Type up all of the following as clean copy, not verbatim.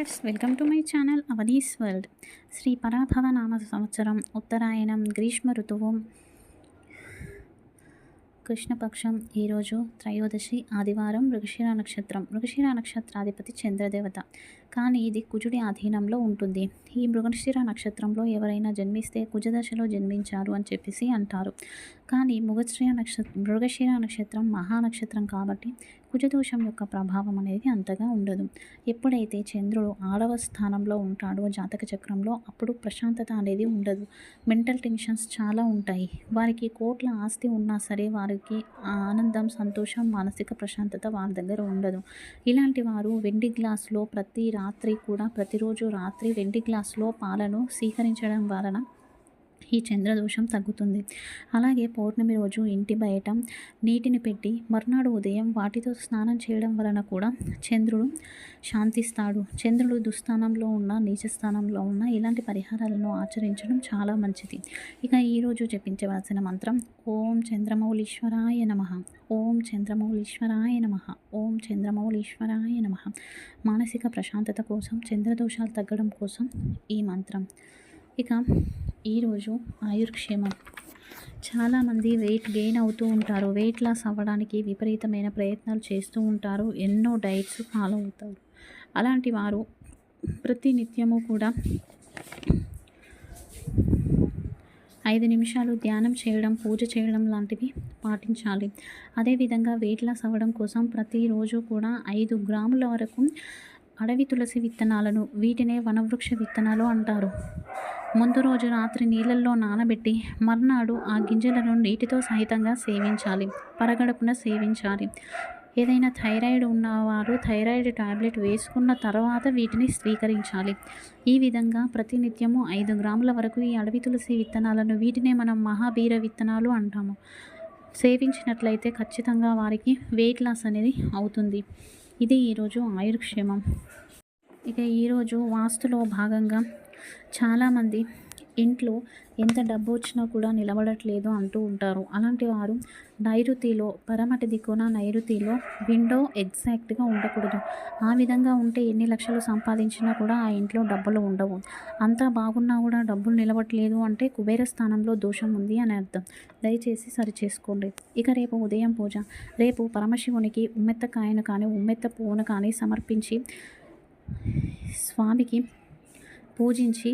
Friends, welcome to my channel Avani's world. Shri Parabhava నామ సంవత్సరం, ఉత్తరాయణం, గ్రీష్మ ఋతువు, కృష్ణపక్షం. ఈరోజు త్రయోదశి, ఆదివారం, మృగశిర నక్షత్రం. మృగశిర నక్షత్రాధిపతి చంద్రదేవత, కానీ ఇది కుజుడి ఆధీనంలో ఉంటుంది. ఈ మృగశిర నక్షత్రంలో ఎవరైనా జన్మిస్తే కుజదశలో జన్మించారు అని చెప్పేసి అంటారు. కానీ మృగశిర నక్షత్రం మహానక్షత్రం కాబట్టి కుజదోషం యొక్క ప్రభావం అనేది అంతగా ఉండదు. ఎప్పుడైతే చంద్రుడు 6వ స్థానంలో ఉంటాడో జాతక చక్రంలో, అప్పుడు ప్రశాంతత అనేది ఉండదు. మెంటల్ టెన్షన్స్ చాలా ఉంటాయి. వారికి కోట్ల ఆస్తి ఉన్నా సరే వారికి ఆనందం, సంతోషం, మానసిక ప్రశాంతత వారి దగ్గర ఉండదు. ఇలాంటి వారు వెండి గ్లాసులో ప్రతిరోజు రాత్రి వెండి గ్లాసులో పాలను స్వీకరించడం వలన ఈ చంద్రదోషం తగ్గుతుంది. అలాగే పౌర్ణమి రోజు ఇంటి బయట నీటిని పెట్టి మర్నాడు ఉదయం వాటితో స్నానం చేయడం వలన కూడా చంద్రుడు శాంతిస్తాడు. చంద్రుడు దుస్థానంలో ఉన్న, నీచస్థానంలో ఉన్న ఇలాంటి పరిహారాలను ఆచరించడం చాలా మంచిది. ఇక ఈరోజు జపించవలసిన మంత్రం ఓం చంద్రమౌళీశ్వరాయ నమః, ఓం చంద్రమౌళీశ్వరాయ నమః, ఓం చంద్రమౌళీశ్వరాయ నమః. మానసిక ప్రశాంతత కోసం, చంద్రదోషాలు తగ్గడం కోసం ఈ మంత్రం. ఇక ఈరోజు ఆయుర్క్షేమం. చాలామంది వెయిట్ గెయిన్ అవుతూ ఉంటారు. వెయిట్ లాస్ అవ్వడానికి విపరీతమైన ప్రయత్నాలు చేస్తూ ఉంటారు. ఎన్నో డైట్స్ ఫాలో అవుతారు. అలాంటి వారు ప్రతి నిత్యము కూడా 5 నిమిషాలు ధ్యానం చేయడం, పూజ చేయడం లాంటివి పాటించాలి. అదేవిధంగా వెయిట్ లాస్ అవ్వడం కోసం ప్రతిరోజు కూడా 5 గ్రాముల వరకు అడవి తులసి విత్తనాలను, వీటినే వనవృక్ష విత్తనాలు అంటారు, ముందు రోజు రాత్రి నీళ్ళల్లో నానబెట్టి మర్నాడు ఆ గింజలను నీటితో సహితంగా సేవించాలి. పరగడుపున సేవించాలి. ఏదైనా థైరాయిడ్ ఉన్నవారు థైరాయిడ్ టాబ్లెట్ వేసుకున్న తర్వాత వీటిని స్వీకరించాలి. ఈ విధంగా ప్రతినిత్యము 5 గ్రాముల వరకు ఈ అడవి తులసి విత్తనాలను, వీటినే మనం మహాబీర విత్తనాలు అంటాము, సేవించినట్లయితే ఖచ్చితంగా వారికి వెయిట్ లాస్ అనేది అవుతుంది. ఇది ఈరోజు ఆయుర్క్షేమం. ఇక ఈరోజు వాస్తులో భాగంగా చాలామంది ఇంట్లో ఎంత డబ్బు వచ్చినా కూడా నిలబడట్లేదు అంటూ ఉంటారు. అలాంటి వారు నైరుతిలో, పరమటి దిక్కున నైరుతిలో విండో ఎగ్జాక్ట్గా ఉండకూడదు. ఆ విధంగా ఉంటే ఎన్ని లక్షలు సంపాదించినా కూడా ఆ ఇంట్లో డబ్బులు ఉండవు. అంతా బాగున్నా కూడా డబ్బులు నిలబడట్లేదు అంటే కుబేర స్థానంలో దోషం ఉంది అని అర్థం. దయచేసి సరిచేసుకోండి. ఇక రేపు ఉదయం పూజ. రేపు పరమశివునికి ఉమ్మెత్త కాయను కానీ, ఉమ్మెత్త పువ్వును కానీ సమర్పించి స్వామికి పూజించి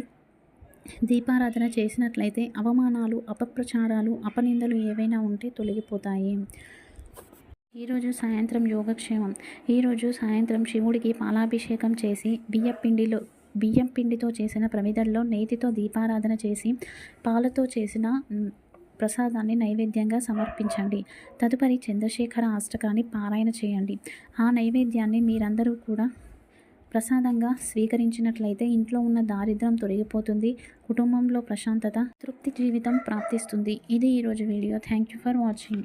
దీపారాధన చేసినట్లయితే అవమానాలు, అపప్రచారాలు, అపనిందలు ఏవైనా ఉంటే తొలగిపోతాయి. ఈరోజు సాయంత్రం యోగక్షేమం. ఈరోజు సాయంత్రం శివుడికి పాలాభిషేకం చేసి బియ్యం పిండితో చేసిన ప్రమిదల్లో నేతితో దీపారాధన చేసి పాలతో చేసిన ప్రసాదాన్ని నైవేద్యంగా సమర్పించండి. తదుపరి చంద్రశేఖర అష్టకాన్ని పారాయణ చేయండి. ఆ నైవేద్యాన్ని మీరందరూ కూడా ప్రసాదంగా స్వీకరించినట్లయితే ఇంట్లో ఉన్న దారిద్ర్యం తొలగిపోతుంది. కుటుంబంలో ప్రశాంతత, తృప్తి జీవితం ప్రాప్తిస్తుంది. ఇది ఈరోజు video. Thank you for watching.